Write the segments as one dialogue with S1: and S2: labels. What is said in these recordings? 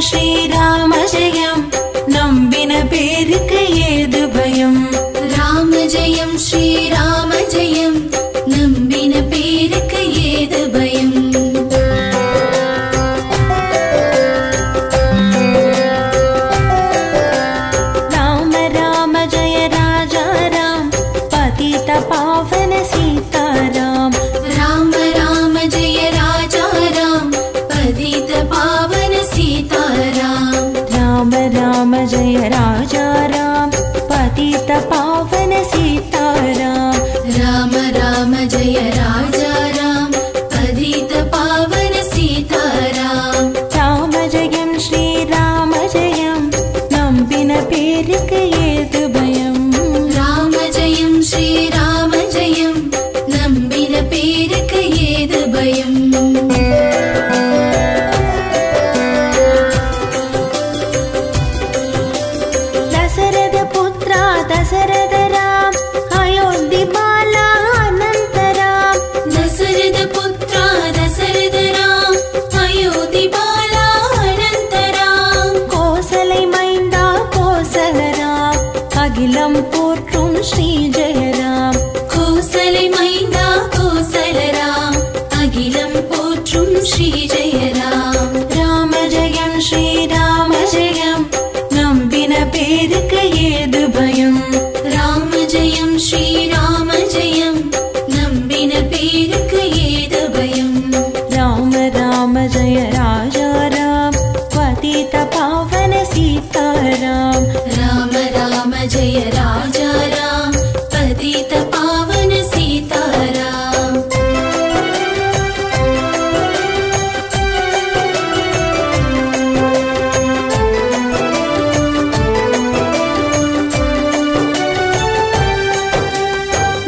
S1: ஸ்ரீராம ஜெயம் நம்பின பேருக்கு ஏது பயம்.
S2: ராம ஜெயம் ஸ்ரீராம ஜெயம் நம்பின பேருக்கு ஏது பயம்.
S1: ராம ராம ஜெய ராஜா ராம் பதித பாவன சீதாராம்.
S2: ராம ராம ஜெய ராஜா ராம் பதித பாவன சீதாராம்.
S1: ராம ராம ஜெய ராஜா ராம் பதித பாவன சீதாராம்.
S2: ராம ராம ஜெய ராஜா ராம் பதித பாவன சீதாராம்.
S1: ராம ஜெயம் ஸ்ரீராம ஜெயம் நம்பின பேருக்கு ஏது பயம்.
S2: ராம ஜெயம் ஸ்ரீராம ஜெயம் நம்பின பேருக்கு ஏது பயம்.
S1: தசரத புத்ரா தசரத ராம் அயோத்தி பாலா அனந்தராம்.
S2: தசரத புத்ரா தசரத ராம் அயோத்தி பாலா அனந்தராம்.
S1: கோசலை மைந்தா கோசலராம் அகிலம் போற்றும் ஸ்ரீ ஜெயராம்.
S2: கோசலை மைந்தா கோசலராம் அகிலம் போற்றும் ஸ்ரீ ஜெயராம்.
S1: ராம ஜெயம் ஸ்ரீராம ஜெயம் நம்பின பேருக்கு ஏது பயம்.
S2: ராம ஜெயம் ஸ்ரீராம ஜெயம் நம்பின பேருக்கு ஏது பயம்.
S1: ராம ராம ஜெய ராஜா ராம் பதித பாவன சீதாராம்.
S2: ராம ராம ஜெய ராஜா ராம் பதித பாவன சீதாராம்.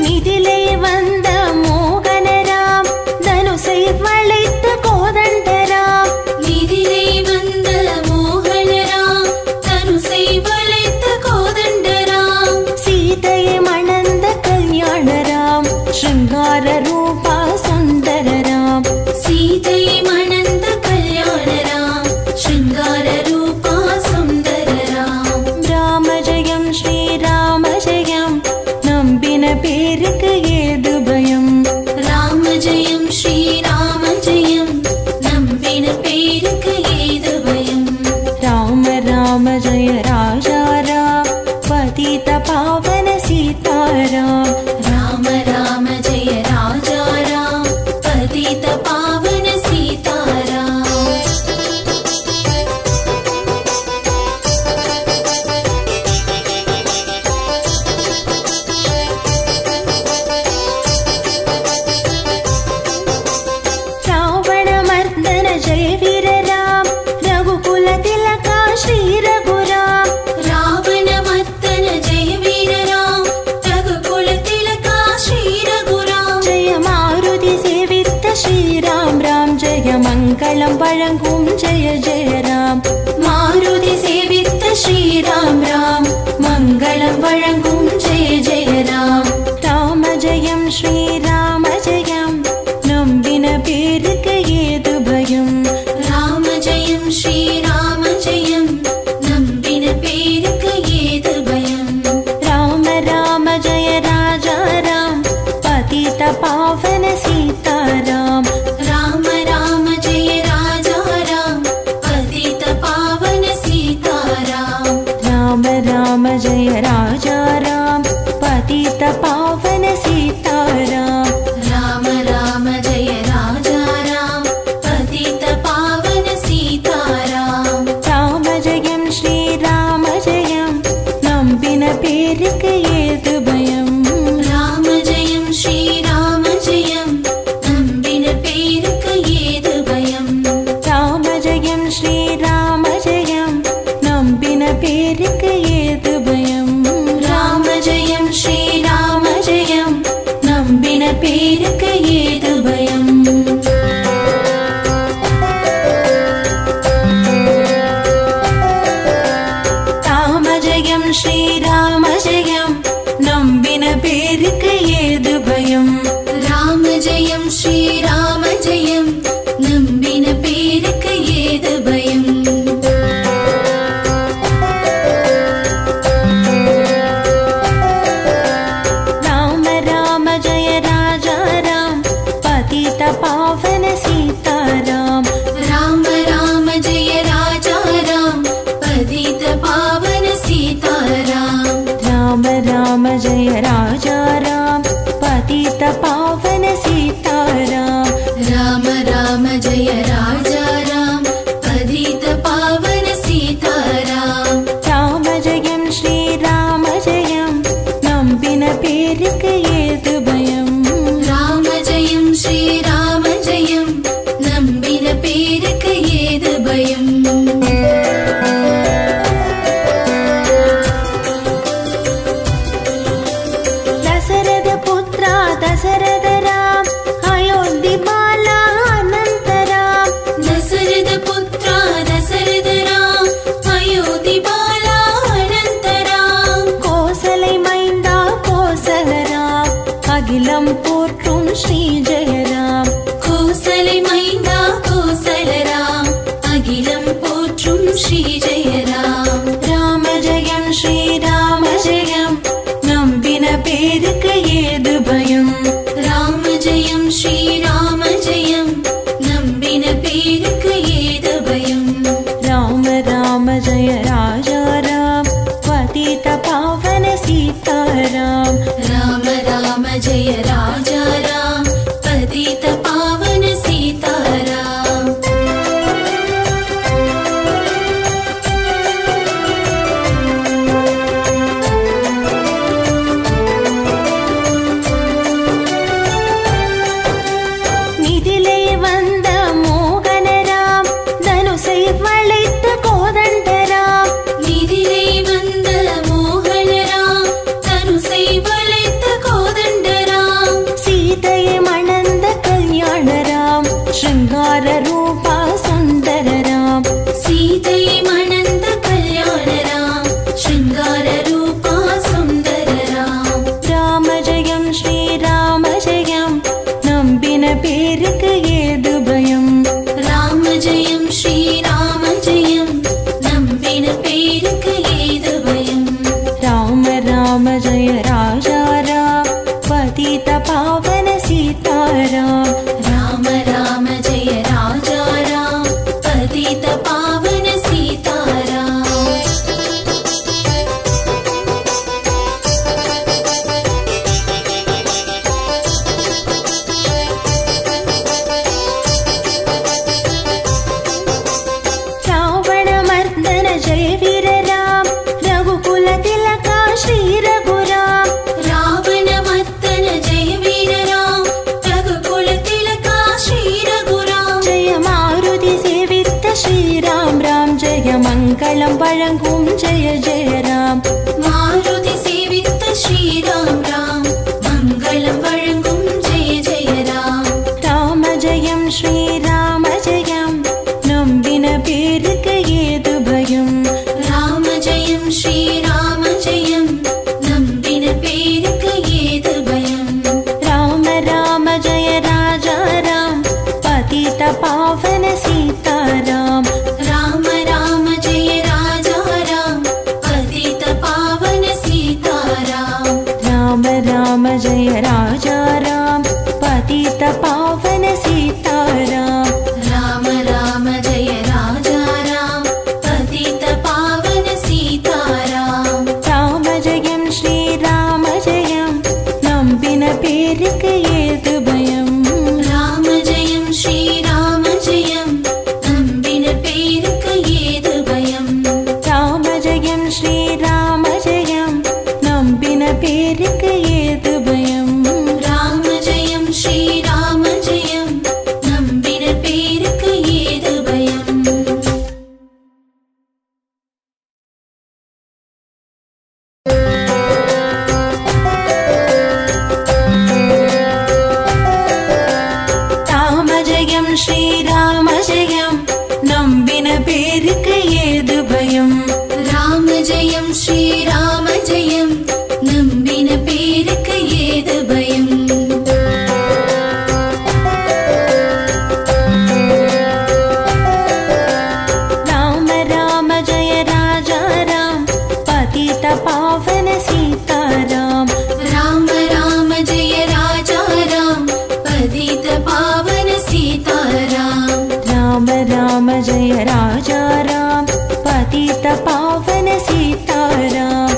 S1: மிதிலை வந்த மோகனராம் தனுசை வளைத்த கோதண்டராம்.
S2: நிதிரை வந்த மோகனராம் தனுசை வளைத்த கோதண்டராம்.
S1: சீதையை மணந்த கல்யாணராம் ஸ்ருங்கார ரூபா சுந்தரராம்.
S2: சீதை மணந்த கல்யாணராம் ஸ்ருங்கார ரூபா சுந்தரராம்.
S1: ராம ஜெயம் ஸ்ரீராம ஜெயம் நம்பின பேருக்கு ஏது பயம்.
S2: ராம ஜெயம் ஸ்ரீராம ஜெயம் நம்பின பேருக்கு ஏது பயம்.
S1: ராம ராம ஜெய ராஜா ராம் பதித பாவன சீதாராம்.
S2: ராம ராம ஜெய ராஜா ராம் பதித பாவன சீதாராம்.
S1: ராவண மர்தன ஜெய வீர ராம் ரகுகுல திலகா ஸ்ரீ ரகுராம்.
S2: ராவண மர்தன ஜெய வீர ராம் ரகுகுல திலகா ஸ்ரீ ரகுராம்.
S1: ஜெய மாருதி சேவித்த ஸ்ரீராம் ராம் ஜெய மங்களம் வழங்கும் ஜெய ஜெய ராம்.
S2: மாருதி சேவித்த ஸ்ரீராம் ராம் மங்களம் வழங்கும் ஜெய ஜெய ராம்.
S1: ராம ஜெயம் ஸ்ரீராம ஜெயம் நம்பின பேருக்கு ஏது பயம்.
S2: ராம ஜெயம் ஸ்ரீராம ஜெயம் நம்பின பேருக்கு ஏது பயம்.
S1: ராம ராம ஜெய ராஜா ராம் பதித பாவன சீதாராம்.
S2: ராம ராம ஜெய ராஜா ராம் பதித பாவன சீதாராம்.
S1: ராம ராம ஜெய ராஜா ராம் பதித பாவன சீதாராம்.
S2: ராம ராம ஜெய ராஜா ராம் பதித பாவன சீதாராம்.
S1: ராம ஜெயம் ஸ்ரீராம ஜெயம் நம்பின பேருக்கு ஏது பயம்.
S2: ராம ஜெயம் ஸ்ரீராம ஜெயம் நம்பின பேருக்கு ஏது பயம்.
S1: ராம ஜெயம் ஸ்ரீராம ஜெயம் நம்பின பேருக்கு ஏது பயம்.
S2: ராம ஜெயம் ஸ்ரீராம ஜெயம் நம்பின பேருக்கு ஏது பயம்.
S1: ராம ஜெயம் ஸ்ரீராம ஜெயம் நம்பின பேருக்கு ஏது பயம்.
S2: ராம ஜெயம் ஸ்ரீராம ஜெயம் நம்பின பேருக்கு ஏது பயம்.
S1: जय राजा राम पतित पावन सीताराम
S2: राम राम जय राजा राम पतित पावन सीताराम
S1: राम जयं श्री राम जयं नंबिन पेरुक्कु एदु भयं
S2: राम जयं श्री राम जयं नंबिन पेरुक्कु एदु भयं
S1: दशरथ पुत्र दशरथ राम अयोध्या बाला अनंत राम
S2: दशरथ पुत्र दशरथ राम अयोध्या बाला अनंत राम
S1: கோசலை மைந்தா கோசல ராம் அகிலம் போற்றும் ஸ்ரீ ஜெயராம்
S2: கோசலை மைந்தா கோசல ராம் அகிலம் போற்றும் ஸ்ரீ ஜெயராம்
S1: ராம ஜெயம் ஸ்ரீ ராம ஜெயம் நம்பின பேருக்கு ஏது பயம்
S2: ராம ஜெயம் ஸ்ரீ ராம ஜெயம் நம்பின பேருக்கு ஏது பயம்
S1: ராம ராம ஜெய ராஜா ராம் பதித பாவன சீதாராம்
S2: ராம ராம ஜெய ராஜா ராம் பதித பாவன சீதாராம்
S1: நிதிலே வந்த மோகனராம் தனுசை வளைத்த கோதண்டராம்
S2: நிதிலே வந்த மோகனராம் தனுசை வளைத்த கோதண்டராம்
S1: சீதையை மணந்த கல்யாணராம் ஸ்ருங்கார ரூபா சுந்தரராம்
S2: சீதையை மணந்த கல்யாணராம் ஸ்ருங்கார ரூபா சுந்தரராம்
S1: ராம ஜெயம் ஸ்ரீ ராம ஜெயம் நம்பின பேருக்கு ஏது பயம்
S2: ராம ஜெயம் ஸ்ரீ ராம ஜெயம் நம்பின பேருக்கு ஏது பயம்
S1: ராம ராம ஜெய ராஜா ராம் பதித பாவன சீதாராம்
S2: ராம ராம ஜெய ராஜா ராம் பதித பாவன சீதாராம்
S1: ராவண மர்தன ஜெய வீர ராம் ரகுகுல திலகா ஸ்ரீ ரகுராம்
S2: ராவண மர்தன ஜெய வீர ராம் ரகுகுல திலகா ஸ்ரீ ரகுராம்
S1: ஜெய மாருதி சேவித்த ஸ்ரீராம் ராம் ஜெய மங்களம் வழங்கும் ஜெய ஜெய ராம்
S2: மாருதி சேவித்த ஸ்ரீராம் ராம் மங்களம் வழங்கும் ஜெய ஜெய ராம்
S1: ராம ஜெயம் ஸ்ரீ ராம ஜெயம் நம்பின பேருக்கு ஏது பயம்
S2: ராம ஜெயம் ஸ்ரீ ராம ஜெயம் நம்பின பேருக்கு ஏது பயம்
S1: ராம ராம ஜெய ராஜா ராம் பதித பாவன சீதாராம்
S2: ராம ராம ஜெய ராஜா ராம் பதித பாவன சீதாராம்
S1: ராம ராம ஜெய ராஜா ராம் பதித பாவன சீதாராம்
S2: ராம ராம ஜெய ராஜா ராம் பதித பாவன சீதாராம்
S1: ராம ஜெயம் ஸ்ரீ ராம ஜெயம் நம்பின பேருக்கு ஏது பயம்
S2: ராம ஜெயம் ஸ்ரீ ராம ஜெயம் நம்பின பேருக்கு ஏது பயம்
S1: ராம ஜெயம் ஸ்ரீ ராம ஜெயம் நம்பின பேருக்கு ஏது பயம்
S2: ராம ஜெயம் ஸ்ரீ ராம ஜெயம் நம்பின பேருக்கு ஏது பயம்
S1: ராம ஜெயம் ஸ்ரீ ராம ஜெயம் நம்பின பேருக்கு ஏது பயம்
S2: ராம ஜெயம் ஸ்ரீ ராம ஜெயம் நம்பின பேருக்கு ஏது பயம்
S1: ராம ராம ஜெய ராஜா ராம் பதித பாவன சீதாராம்
S2: ராம ராம ஜெய ராஜா ராம் பதித பாவன சீதாராம்
S1: ராம ராம ஜெய ராஜா ராம் பதித பாவன சீதாராம்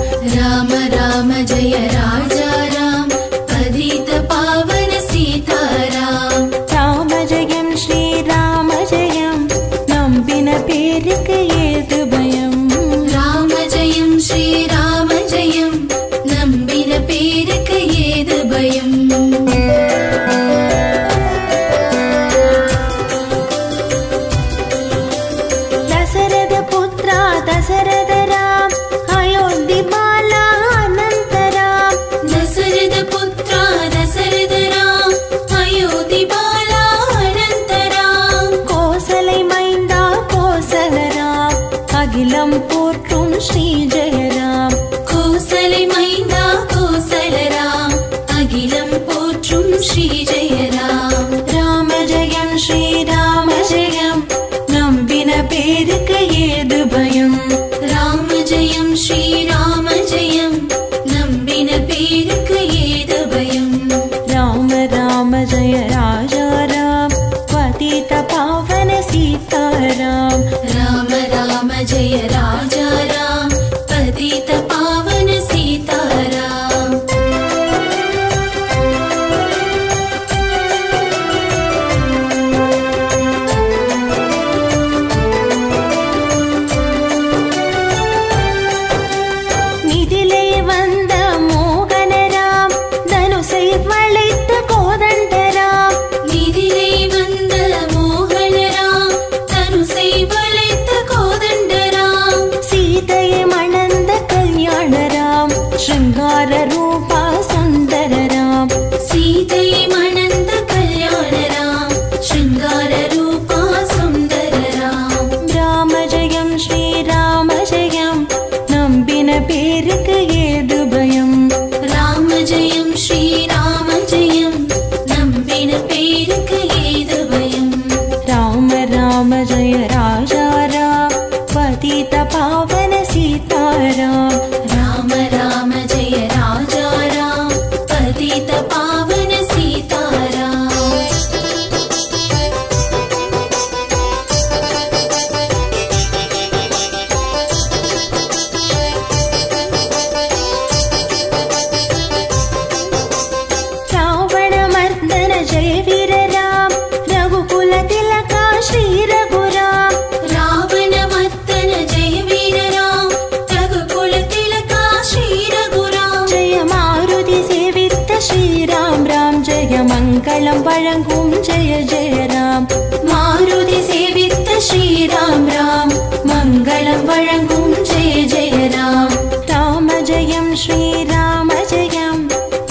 S1: रावणमर्दन जय वीर राम रघुकुल तिलका श्री रघुराम
S2: रावणमर्दन जय वीर राम रघुकुल तिलका श्री रघुराम
S1: जय मारुति सेवित श्री राम राम जय मंगलम वழங்கும் जय जय राम
S2: मारुति सेवित श्री राम राम मंगलम वழங்கும் जय जय राम
S1: राम जयम श्री राम जयम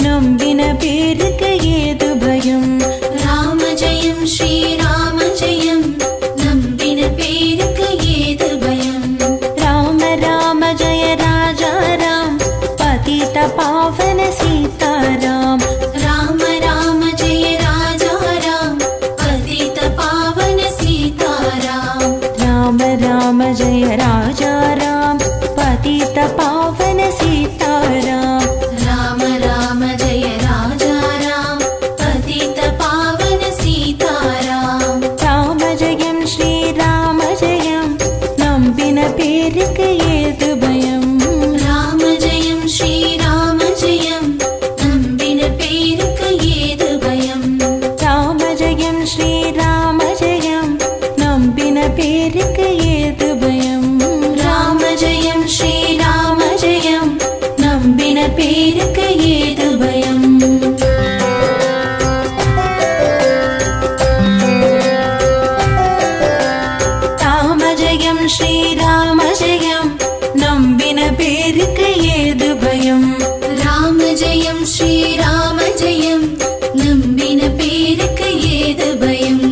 S1: नம்பின பேருக்கு ஏது பயம்
S2: राम जयम श्री राम जयम नம்பின பேருக்கு ஏது பயம்
S1: राम राम जय राजा राम पतित पावन सीताराम
S2: राम राम जय राजा राम पतित पावन सीताराम
S1: राम राम जय राजा राम पतित पावन सीताराम
S2: राम राम जय राजा राम पतित पावन सीताराम
S1: राम जयम श्री राम जयम नம்பின பேருக்கு ஏது பயம்
S2: राम जयम श्री राम जयम नம்பின பேருக்கு ஏது பயம்
S1: राम जयम श्री राम जयम नம்பின பேருக்கு ஏது பயம்
S2: राम जयम श्री राम जयम नம்பின பேருக்கு ஏது பயம்
S1: राम जयम श्री राम जयम नம்பின பேருக்கு ஏது பயம்
S2: राम जयम श्री राम जयम नம்பின பேருக்கு ஏது பயம்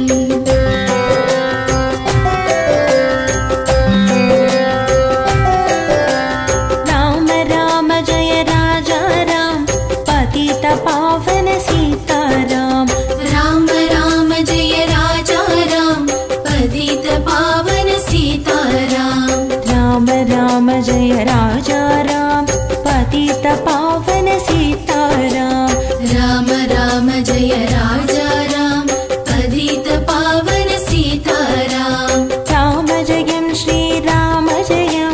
S1: राम राम जय राजा राम पतित पावन सीताराम
S2: राम राम जय राजा राम पतित पावन सीताराम
S1: राम राम जय राजा राम पतित पावन सीताराम
S2: राम राम जय राजा राम पतित पावन सीताराम
S1: राम जयम श्री राम जयम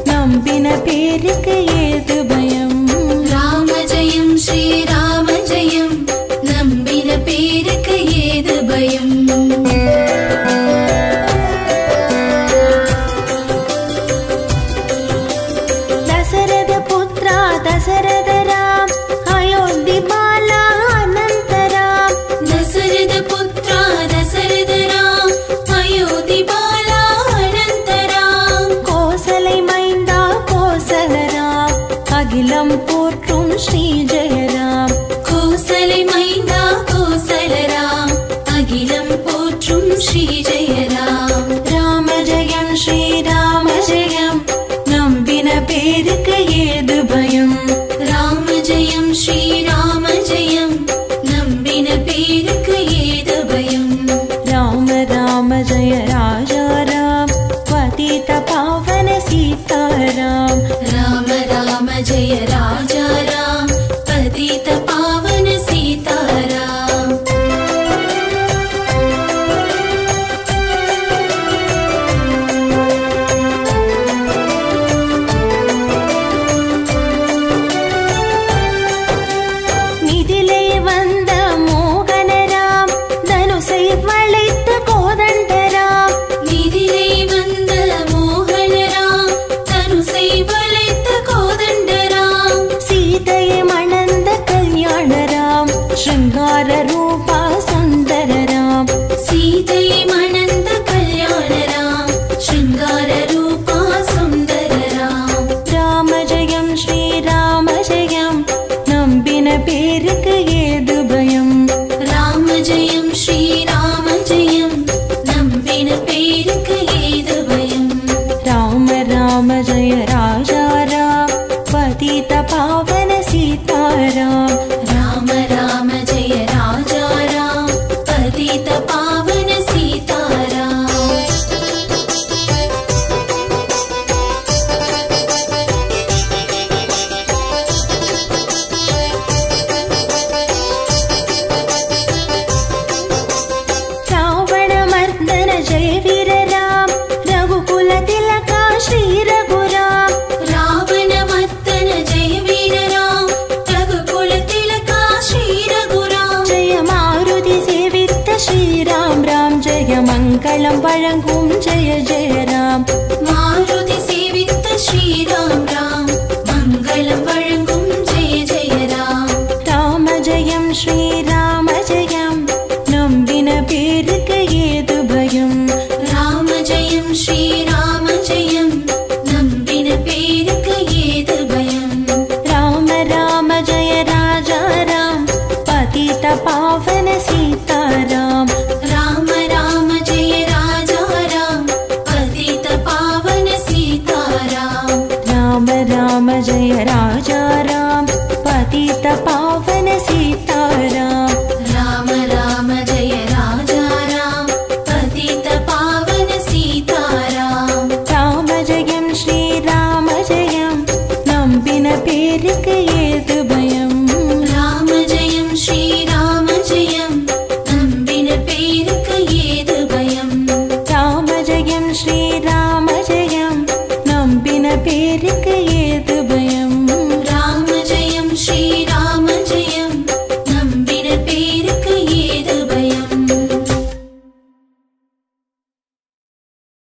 S1: नம்பின பேருக்கு ஏது பயம்
S2: राम जयम श्री राम जयम नம்பின பேருக்கு ஏது பயம்
S1: दशरथ पुत्रा दशरथ राम अयोध्या बाला अनंत राम
S2: दशरथ पुत्रा दशरथ राम अयोध्या बाला अनंत राम
S1: கோசலை மைந்தா கோசல ராம் அகிலம் போற்றும் ஸ்ரீ ஜெயராம்
S2: கோசலை மைந்தா கோசல ராம் அகிலம் போற்றும் ஸ்ரீ ஜெயராம்
S1: ராம ஜெயம் ஸ்ரீ ராம ஜெயம் நம்பின பேருக்கு ஏது பயம்
S2: ராம ஜெயம் ஸ்ரீ ராம ஜெயம் நம்பின பேருக்கு ஏது பயம்
S1: राम राम जय राजा राम पतित पावन सीताराम
S2: राम राम जय राजा राम पतित पावन सीताराम
S1: நிதிலே வந்த மோகன ராம் தனுசை வளைத்த கோதண்ட ராம்
S2: நிதிலே வந்த மோகன ராம் தனுசை வளைத்த கோதண்ட ராம்
S1: சீதையை மணந்த கல்யாண ராம் ஸ்ருங்கார ரூபா சுந்தர ராம்
S2: சீதை மணந்த கல்யாண ராம் ஸ்ருங்கார ரூபா சுந்தர ராம்
S1: ராம ஜெயம் ஸ்ரீ ராம ஜெயம் நம்பின பேருக்கு ஏது பயம்
S2: ராம ஜெயம் ஸ்ரீ ராம ஜெயம் நம்பின பேருக்கு ஏது பயம்
S1: राम राम जय राजा राम पतित पावन सीताराम
S2: राम राम जय राजा राम पतित पावन सीताराम
S1: रावणमर्दन जय वीर राम रघुकुल तिलका श्री रघुराम
S2: रावणमर्दन जय वीर राम रघुकुल
S1: मङ्गलं वळङ्गुं जय जय राम
S2: मारुति सेवित्त श्रीराम राम मङ्गलं वळङ्गुं जय जय राम
S1: राम जयं श्रीराम जयं नम्बिन पेरुक्कु एदु भयं
S2: राम जयं श्रीराम जयं नम्बिन पेरुक्कु एदु भयं
S1: राम राम जय राजा राम पतित पावन सीताराम
S2: राम राम जय राजा राम पतित पावन सीताराम
S1: राम राम जय राजा राम पतित पावन सीताराम